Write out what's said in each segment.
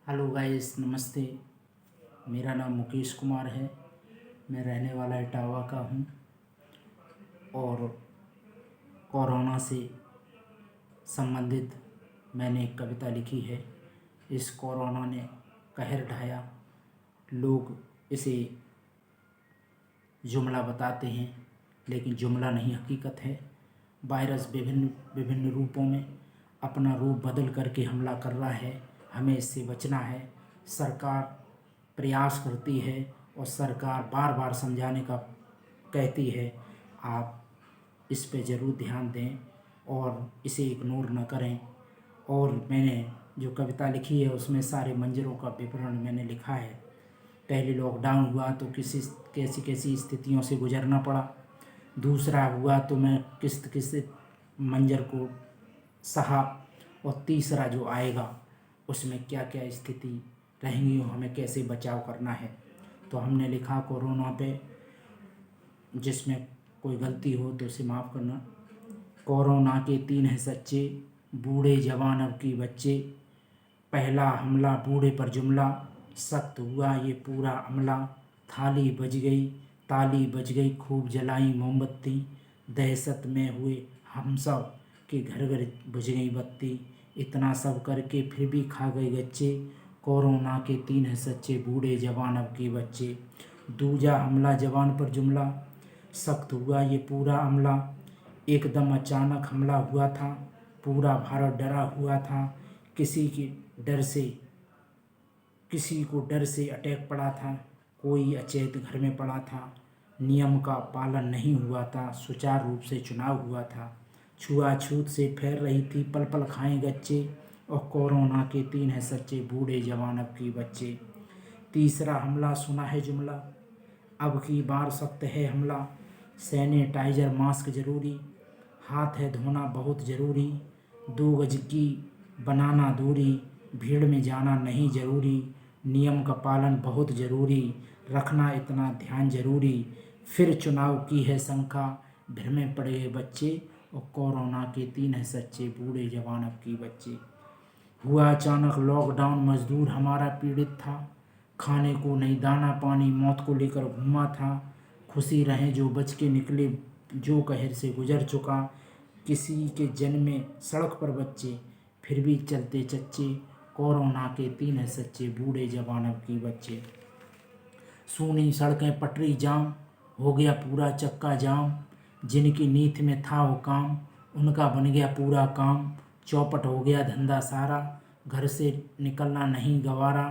Hello guys, नमस्ते। मेरा नाम मुकेश कुमार है। मैं रहने वाला इटावा का हूँ और कोरोना से संबंधित मैंने एक कविता लिखी है। इस कोरोना ने कहर ढाया। लोग इसे जुमला बताते हैं, लेकिन जुमला नहीं, हकीकत है। वायरस विभिन्न विभिन्न रूपों में अपना रूप बदल करके हमला कर रहा है। हमें इससे बचना है। सरकार प्रयास करती है और सरकार बार बार समझाने का कहती है। आप इस पे ज़रूर ध्यान दें और इसे इग्नोर न करें। और मैंने जो कविता लिखी है उसमें सारे मंजरों का विवरण मैंने लिखा है। पहले लॉकडाउन हुआ तो कैसी कैसी स्थितियों से गुजरना पड़ा। दूसरा हुआ तो मैं किस किस मंजर को सहा। और तीसरा जो आएगा उसमें क्या क्या स्थिति रहेंगी और हमें कैसे बचाव करना है। तो हमने लिखा कोरोना पे, जिसमें कोई गलती हो तो उसे माफ़ करना। कोरोना के 3 हैं सच्चे, बूढ़े जवान अब की बच्चे। पहला हमला बूढ़े पर जुमला, सख्त हुआ ये पूरा अमला। थाली बज गई, ताली बज गई, खूब जलाई मोमबत्ती। दहशत में हुए हम सब के घर घर बुझ गई बत्ती। इतना सब करके फिर भी खा गए गच्चे। कोरोना के 3 हैं सच्चे, बूढ़े जवान अब के बच्चे। दूजा हमला जवान पर जुमला, सख्त हुआ ये पूरा अमला। एकदम अचानक हमला हुआ था, पूरा भारत डरा हुआ था। किसी के डर से किसी को डर से अटैक पड़ा था, कोई अचेत घर में पड़ा था। नियम का पालन नहीं हुआ था, सुचारू रूप से चुनाव हुआ था। छुआछूत से फैल रही थी पल पल खाएं गच्चे। और कोरोना के 3 हैं सच्चे, बूढ़े जवान अब की बच्चे। तीसरा हमला सुना है जुमला, अब की बार सख्त है हमला। सैनिटाइजर मास्क जरूरी, हाथ है धोना बहुत ज़रूरी। 2 गज की बनाना दूरी, भीड़ में जाना नहीं ज़रूरी। नियम का पालन बहुत ज़रूरी, रखना इतना ध्यान ज़रूरी। फिर चुनाव की है शंका, भ्रम में पड़ गए बच्चे। और कोरोना के 3 हैं सच्चे, बूढ़े जवान अब की बच्चे। हुआ अचानक लॉकडाउन, मजदूर हमारा पीड़ित था। खाने को नहीं दाना पानी, मौत को लेकर घूमा था। खुशी रहे जो बच के निकले, जो कहर से गुजर चुका। किसी के जन्म में सड़क पर बच्चे, फिर भी चलते चच्चे। कोरोना के 3 हैं सच्चे, बूढ़े जवान अब की बच्चे। सूनी सड़कें पटरी जाम, हो गया पूरा चक्का जाम। जिनकी नीत में था वो काम, उनका बन गया पूरा काम। चौपट हो गया धंधा सारा, घर से निकलना नहीं गवारा।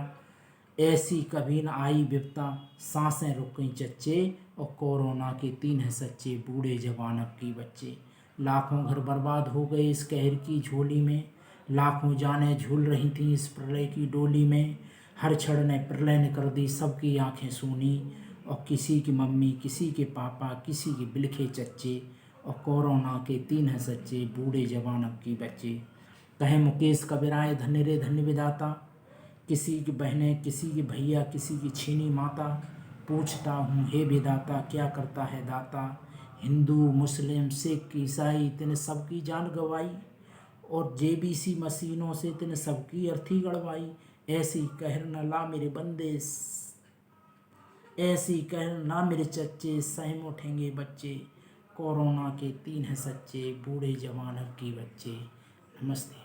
ऐसी कभी न आई विपता, सांसें रुक गई चच्चे। और कोरोना के 3 हैं सच्चे, बूढ़े जवान अब की बच्चे। लाखों घर बर्बाद हो गए इस कहर की झोली में। लाखों जानें झूल रही थीं इस प्रलय की डोली में। हर क्षण ने प्रलय ने कर दी सबकी आंखें सूनी। और किसी की मम्मी, किसी के पापा, किसी के बिलखे चच्चे। और कोरोना के 3 हैं सच्चे, बूढ़े जवान अब की बच्चे। कहे मुकेश कबीराए धन्य रे धन्य विधाता। किसी की बहनें, किसी के भैया, किसी की छीनी माता। पूछता हूँ हे विधाता, क्या करता है दाता। हिंदू मुस्लिम सिख ईसाई, तेने सबकी जान गंवाई। और जेबीसी मशीनों से तेने सबकी अर्थी गड़वाई। ऐसी कहर न ला मेरे बंदे, ऐसी कहर ना मेरे चच्चे, सहम उठेंगे बच्चे। कोरोना के 3 हैं सच्चे, बूढ़े जवान अब की बच्चे। नमस्ते।